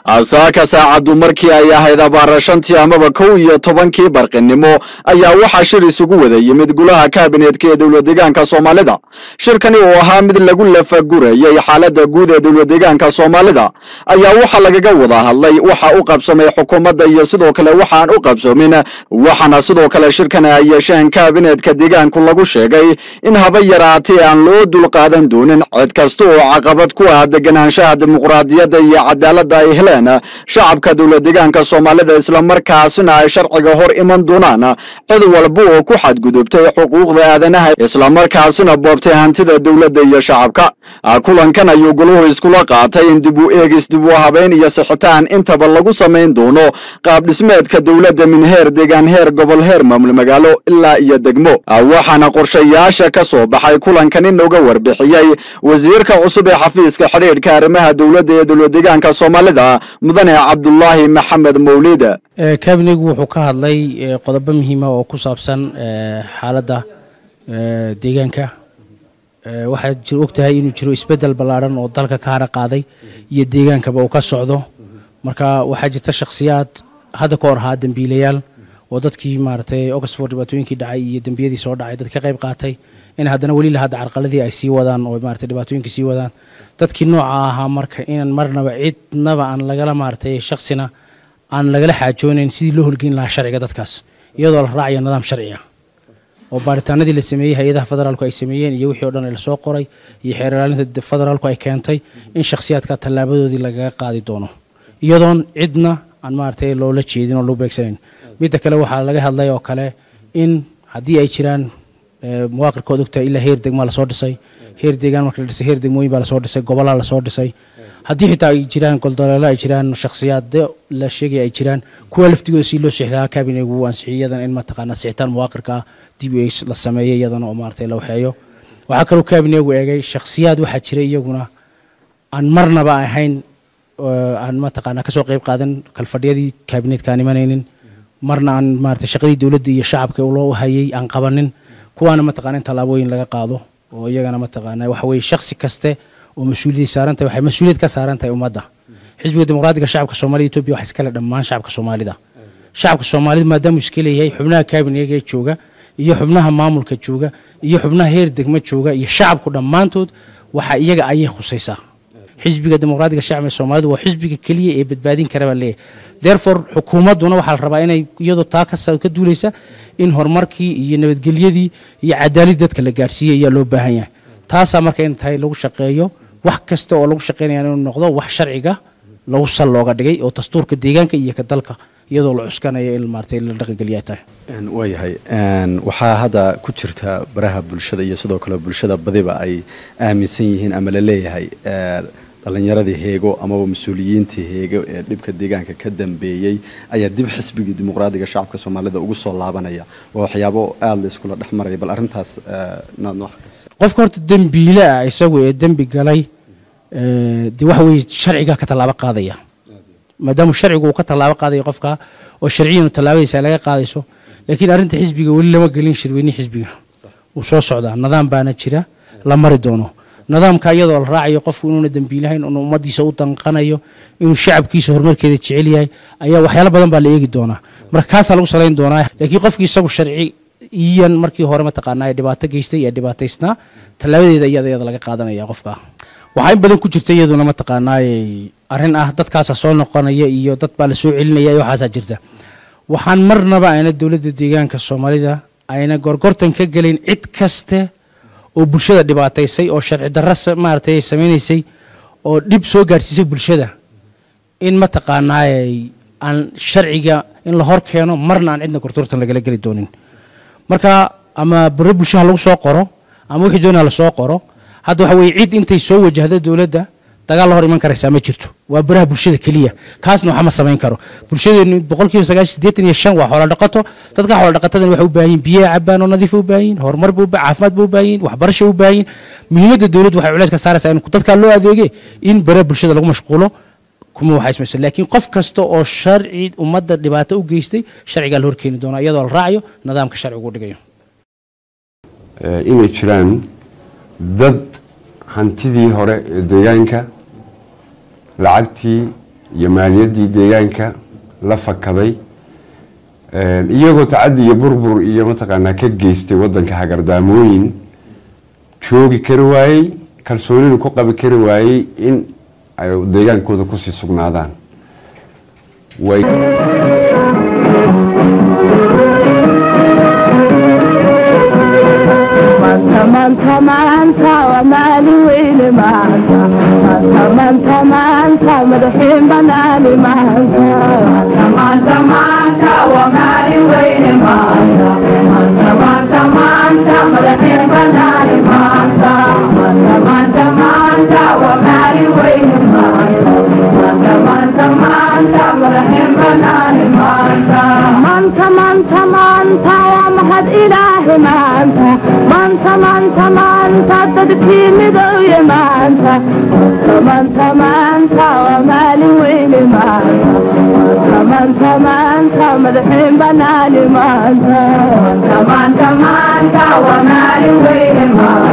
asaaka saacadu markii ay ahayd abaara 5 amaba 11 barqinimo ayaa waxa shir isugu wada yimid golaha kaabineetka ee dawlad deegaanka Soomaalida shirkani oo ahaa mid lagu lafagurayay xaaladda guud ee dawlad deegaanka Soomaalida ayaa waxa lagaga wada hadlay waxa uu qabsamay xukuumadda iyo sidoo kale waxaan u qabsoomin waxana sidoo kale shirkani ay yeesheen kaabineetka deegaanku lagu sheegay in haba yaraatee aan loo dul qaadan doonin cid kasta oo caqabad ku ah deganaanshaha dimuqraadiyadda iyo cadaaladda ay heleen shacabka dawlad deegaanka Soomaalida isla markaasina ay sharciga hor iman doonaan cid walba oo ku xadgudubtay xuquuqda aadanaha isla markaasina boobtay hantida dawladda iyo shacabka kulankan ayuu goluhu iskula qaatay in dib u eegis dib u habeyn iyo sixitaan intaba lagu sameyn doono qaab dhismeedka dawladda min heer deegaan heer gobol heer maamul magaalo ilaa iyo degmo waxaana qorshayaasha ka soo baxay kulankan inooga warbixiyay wasiirka cusub ee xafiiska xiriirka arrimaha dawladda ee dawlad deegaanka Soomaalida mudane Cabdullaahi Maxamed Mawlida kaabinigu wuxuu ka hadlay qodobo muhiim ah oo ku saabsan xaaladda deegaanka waxa jiro ogtahay inuu jiro isbedel ballaaran oo dalka ka hara qaaday iyo deegaankaba uu ka socdo marka waxa jirta shakhsiyaad hadda ka hor dambiilayaal oo dadkii maartay Oxford dhibaatooyinkii dhacay iyo dambiyadii soo dhacay dad ka qayb qaatay in haddana wali la hadda carqaladii ay sii wadaan oo maartay dhibaatooyinkii sii wadaan dadkii nooca ahaa marka inaan marnaba cidnaba aan lagala maartay shakhsina aan lagala xaajoonayn sidii loo holgeyn lahaa sharciga dadkaas iyadoo la raacayo nidaam sharci ah oo baaritaanadii la sameeyay hay'adaha federaalku ay sameeyeen iyo wixii oo dhan la soo qoray iyo xeer ilaalinta federaalku ay keentay in shakhsiyaadka talaabadoodii laga qaadi doono iyadoon cidna aan maartay loola jeedin oo loo beegsanayn mid kale waxa laga hadlay oo kale in haddii ay jiraan muwaaqirkooda ogtahay ilaa heer degmo la soo dhisay heer deegaan marka la dhisay heer degmooyin baa la soo dhisay gobolada la soo dhisay haddii xitaa ay jiraan goldolaalo ay jiraan shakhsiyaad la sheegay ay jiraan kuwa laftigooda si loo sixraa kaabinegu ansixiyadan in ma taqaana sixitaan muwaaqirka dib la sameeyay iyadana oo maartay la waxeeyo waxa kale oo kaabinegu eegay shakhsiyaad waxa jira iyaguna aan marnaba ahayn aan ma taqaana ka soo qayb qaadan kalfadhiyadii kaabinetka aan imanaynin marna aan maartay shaqadii dawladda iyo shacabka loo hayay aan qabanin kuwaana ma taqaana talaabooyin laga qaado oo iyagana ma taqaana waxa weey shakhsi kaste oo mas'uuliyad saaran tahay waxa mas'uuliyad ka saaran tahay ummadda xisbiga dimuqraadiga shacabka Soomaaliya Itoobiya waxa iska la dhamaan shacabka Soomaalida maadaama iska leeyahay xubnaha kaabinega jooga iyo xubnaha maamulka jooga iyo xubnaha heer degmo jooga iyo shacabku dhamaantood waxa iyaga ay khusaysaa xisbiga dimuqraadiga shacabka Soomaalida waa xisbiga kaliya ee badbaadin kara baa leeyahay therefore xukuumaduna waxa la rabaa inay iyadoo taa ka duuleysa in horumarkii iyo nabadgelyadii iyo cadaalad dadka la gaarsiiyo ayaa loo baahan yahay taasa marka in tahay lagu shaqeeyo wax kasta oo lagu shaqeynaya inuu noqdo wax sharciga lagu sal looga dhigay oo dastuurka deegaanka iyo ka dalka iyadoo la cuskanayo in maartay la dhaqangeliyo tahay waayahay waxa hadda ku jirta baraha bulshada iyo sidoo kale bulshada badiba ay aaminsan yihiin ama la leeyahay dhalinyaradii heego ama mas'uuliyiintii heego ee dhibka deegaanka ka dambeeyay ayaa dib xisbiga dimuqraadiga shacabka Soomaalida ugu soo laabanaya waxyaabo aad la isku dhaxmaray bal arintaas qofka horta dambiile ah isagu ee dambi galay waxa weey sharciga ka talaabo qaadaya maadaama sharcigu uu ka talaabo qaadayo qofka oo sharciyan talaabadiisa laga qaadayso laakiin arinta xisbiga wali lama gelin shirweyni xisbiga uu soo socdaa nidaam baana jira la mari doono nidaamka iyadoo la raacayo qofku inuu dambiilahayn oo ummadiisa u danqanayo inuu shacabkiisa horumarkeeda jecel yahay ayaa waxyaalo badan baa la eegi doonaa marka kaas lagu saleyn doonaa laakiin qofkii isagu sharci iyan markii hore ma taqaanaa dhibaato geystay iyo dhibaataysna talaabadeeda iyada laga qaadanaya qofka waxa in badan ku jirta iyaduna ma taqaanaa arin ah dadkaas soo noqonaya iyo dad baa la soo celinaya iyo waxaas jirta waxaan marnaba ayna dawladda deegaanka Soomaalida ayna gorgortan ka galin cid kaste oo bulshada dhibaataysay oo sharci darro maartay sameeysay oo dib soo gaarsiisay bulshada in ma taqaanaa aan sharciga in la hor keeno marna aan cidna gorgortan laga gali doonin marka ama baro bulshada lagu soo qoro ama wixii doonaa la soo qoro hadda waxa weey cid intay soo wajahda dawladda dagaal hor iman karaysa ma jirto waa baraha bulshada kaliya kaasna waxa ma sameyn karo bulshadeenu 85% waa xoolo dhaqato dadka xoolo dhaqatada waxay u baahan biyo cabaan oo nadiif u baahan horumar buu caafimaad buu baahan waxbarasho u baahan muhiimadda dawladdu waxay culays ka saaraysaa in dadka loo adeego in baraha bulshada lagu mashquulo kuma waxa ismaysan laakiin qof kasta oo sharci ummadda dhibaato u geystay sharciga la horkeeni doona iyadoo la raacayo nidaamka sharcigu u dhigayo inay jiraan dad hantidii hore ee deegaanka lacagtii iyo maaliyadii deegaanka la fakaday iyagoo tacadi iyo burbur iyo mataqaanaa ka geystay wadanka hagardaamooyin joogi kari waayey kalsoonina ku qabi kari waayey in ay deegaankooda ku sii sugnaadaan way manta ومالي ويلي مانتا مانتا مدحين بنالي مانتا ومالي ويلي مانتا مدحين بنالي مانتا ومالي ويلي مانتا مدحين بنالي مانتا ومهد إلهي مانتا تدكي مدوي مانتا ومالي ويلي مانتا مدحين بنالي مانتا ومالي ويلي مانتا